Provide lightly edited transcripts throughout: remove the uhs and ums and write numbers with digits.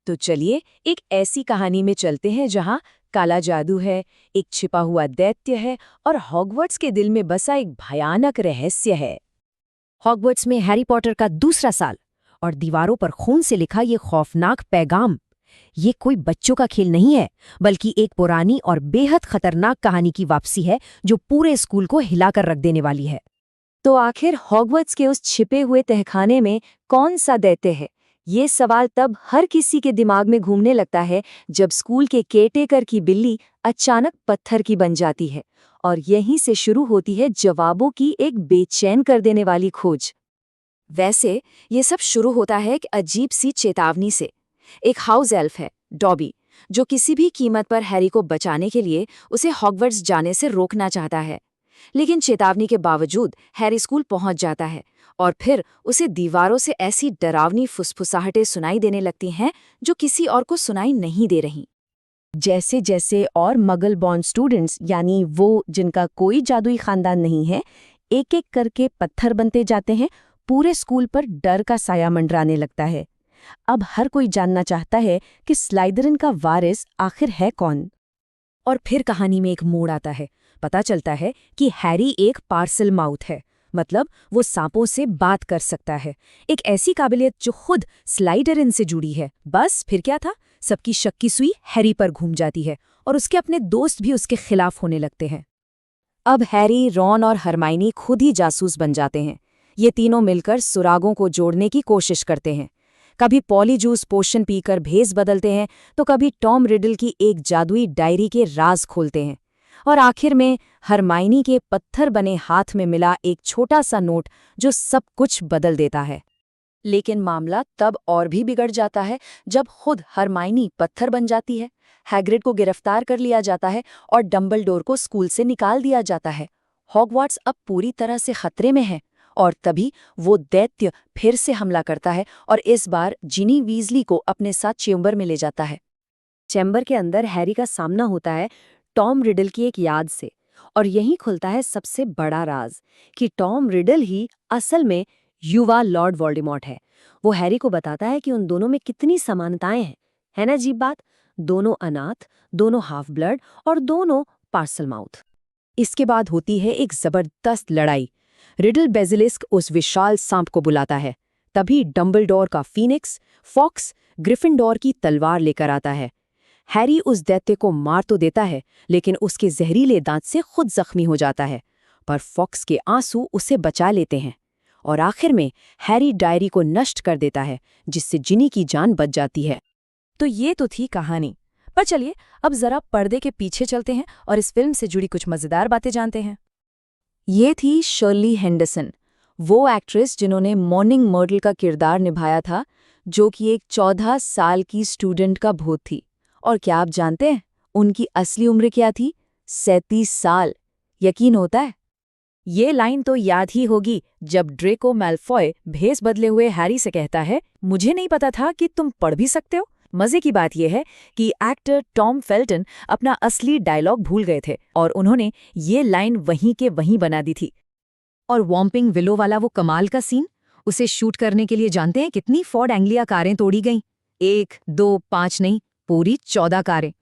तो चलिए एक ऐसी कहानी में चलते हैं जहां काला जादू है, एक छिपा हुआ दैत्य है और हॉगवर्ट्स के दिल में बसा एक भयानक रहस्य है। हॉगवर्ट्स में हैरी पॉटर का दूसरा साल और दीवारों पर खून से लिखा ये खौफनाक पैगाम। ये कोई बच्चों का खेल नहीं है, बल्कि एक पुरानी और बेहद खतरनाक कहानी की वापसी है जो पूरे स्कूल को हिलाकर रख देने वाली है। तो आखिर हॉगवर्ट्स के उस छिपे हुए तहखाने में कौन सा दैत्य है? ये सवाल तब हर किसी के दिमाग में घूमने लगता है जब स्कूल के केयरटेकर की बिल्ली अचानक पत्थर की बन जाती है और यहीं से शुरू होती है जवाबों की एक बेचैन कर देने वाली खोज। वैसे ये सब शुरू होता है एक अजीब सी चेतावनी से। एक हाउस एल्फ है, डॉबी, जो किसी भी कीमत पर हैरी को बचाने के लिए उसे हॉगवर्ट्स जाने से रोकना चाहता है। लेकिन चेतावनी के बावजूद हैरी स्कूल पहुंच जाता है और फिर उसे दीवारों से ऐसी डरावनी फुसफुसाहटें सुनाई देने लगती हैं जो किसी और को सुनाई नहीं दे रही। जैसे जैसे और मगल बॉर्न स्टूडेंट्स, यानी वो जिनका कोई जादुई खानदान नहीं है, एक एक करके पत्थर बनते जाते हैं, पूरे स्कूल पर डर का साया मंडराने लगता है। अब हर कोई जानना चाहता है कि स्लाइदरिन का वारिस आखिर है कौन। और फिर कहानी में एक मोड़ आता है। पता चलता है कि हैरी एक पार्सल माउथ है, मतलब वो सांपों से बात कर सकता है। एक ऐसी काबिलियत जो खुद स्लाइडरिन से जुड़ी है। बस फिर क्या था, सबकी शक की सुई हैरी पर घूम जाती है और उसके अपने दोस्त भी उसके खिलाफ होने लगते हैं। अब हैरी, रॉन और हरमाइनी खुद ही जासूस बन जाते हैं। ये तीनों मिलकर सुरागों को जोड़ने की कोशिश करते हैं। कभी पॉलीजूस पोशन पीकर भेस बदलते हैं, तो कभी टॉम रिडल की एक जादुई डायरी के राज खोलते हैं और आखिर में हरमाइनी के पत्थर बने हाथ में मिला एक छोटा सा नोट जो सब कुछ बदल देता है। लेकिन मामला तब और भी बिगड़ जाता है जब खुद हरमाइनी पत्थर बन जाती है। हैग्रिड को गिरफ्तार कर लिया जाता है और डंबलडोर को स्कूल से निकाल दिया जाता है। हॉगवर्ट्स अब पूरी तरह से खतरे में है और तभी वो दैत्य फिर से हमला करता है और इस बार जिनी वीजली को अपने साथ चेम्बर में ले जाता है। चैम्बर के अंदर हैरी का सामना होता है टॉम रिडल की एक याद से, और यहीं खुलता है सबसे बड़ा राज कि टॉम रिडल ही असल में युवा लॉर्ड वोल्डेमॉर्ट है। वो हैरी को बताता है कि उन दोनों में कितनी समानताएं हैं। है ना अजीब बात? दोनों अनाथ, दोनों हाफ ब्लड और दोनों पार्सल माउथ। इसके बाद होती है एक जबरदस्त लड़ाई। रिडल बेसिलिस्क उस विशाल सांप को बुलाता है। तभी डंबलडोर का फीनिक्स फॉक्स ग्रिफिंडोर की तलवार लेकर आता है। हैरी उस दैत्य को मार तो देता है, लेकिन उसके जहरीले दांत से खुद जख्मी हो जाता है, पर फॉक्स के आंसू उसे बचा लेते हैं और आखिर में हैरी डायरी को नष्ट कर देता है, जिससे जिनी की जान बच जाती है। तो ये तो थी कहानी, पर चलिए अब जरा पर्दे के पीछे चलते हैं और इस फिल्म से जुड़ी कुछ मजेदार बातें जानते हैं। ये थी शर्ली हेंडरसन, वो एक्ट्रेस जिन्होंने मॉर्निंग मर्टल का किरदार निभाया था, जो कि एक 14 साल की स्टूडेंट का भूत थी। और क्या आप जानते हैं उनकी असली उम्र क्या थी? 37 साल। यकीन होता है? ये लाइन तो याद ही होगी जब ड्रेको मैल्फॉय भेस बदले हुए हैरी से कहता है, मुझे नहीं पता था कि तुम पढ़ भी सकते हो। मजे की बात यह है कि एक्टर टॉम फेल्टन अपना असली डायलॉग भूल गए थे और उन्होंने ये लाइन वहीं के वहीं बना दी थी। और वॉम्पिंग विलो वाला वो कमाल का सीन, उसे शूट करने के लिए जानते हैं कितनी फोर्ड एंग्लिया कारें तोड़ी गईं? 1, 2, 5 नहीं, पूरी 14 कारें।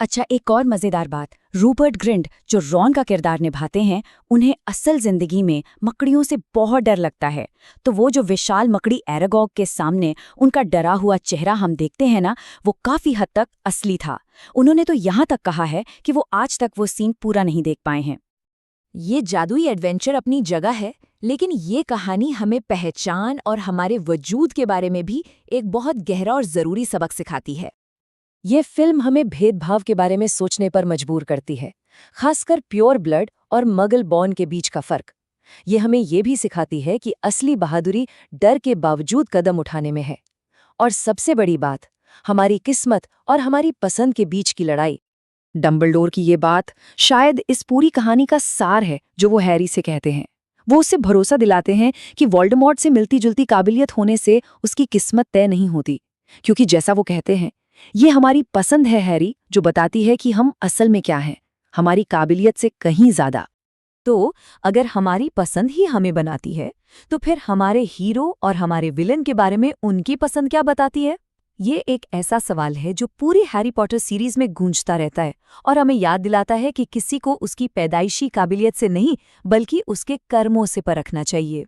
अच्छा, एक और मजेदार बात, रूपर्ट ग्रिंट जो रॉन का किरदार निभाते हैं, उन्हें असल जिंदगी में मकड़ियों से बहुत डर लगता है। तो वो जो विशाल मकड़ी एरागॉग के सामने उनका डरा हुआ चेहरा हम देखते हैं ना, वो काफी हद तक असली था। उन्होंने तो यहाँ तक कहा है कि वो आज तक वो सीन पूरा नहीं देख पाए हैं। ये जादुई एडवेंचर अपनी जगह है, लेकिन ये कहानी हमें पहचान और हमारे वजूद के बारे में भी एक बहुत गहरा और जरूरी सबक सिखाती है। ये फिल्म हमें भेदभाव के बारे में सोचने पर मजबूर करती है, खासकर प्योर ब्लड और मगल बॉर्न के बीच का फर्क। ये हमें ये भी सिखाती है कि असली बहादुरी डर के बावजूद कदम उठाने में है। और सबसे बड़ी बात, हमारी किस्मत और हमारी पसंद के बीच की लड़ाई। डंबलडोर की ये बात शायद इस पूरी कहानी का सार है जो वो हैरी से कहते हैं। वो उसे भरोसा दिलाते हैं कि वोल्डेमॉर्ट से मिलती जुलती काबिलियत होने से उसकी किस्मत तय नहीं होती, क्योंकि जैसा वो कहते हैं, ये हमारी पसंद है हैरी, जो बताती है कि हम असल में क्या हैं, हमारी काबिलियत से कहीं ज्यादा। तो अगर हमारी पसंद ही हमें बनाती है, तो फिर हमारे हीरो और हमारे विलन के बारे में उनकी पसंद क्या बताती है? ये एक ऐसा सवाल है जो पूरी हैरी पॉटर सीरीज में गूंजता रहता है और हमें याद दिलाता है कि किसी को उसकी पैदाइशी काबिलियत से नहीं बल्कि उसके कर्मों से परखना चाहिए।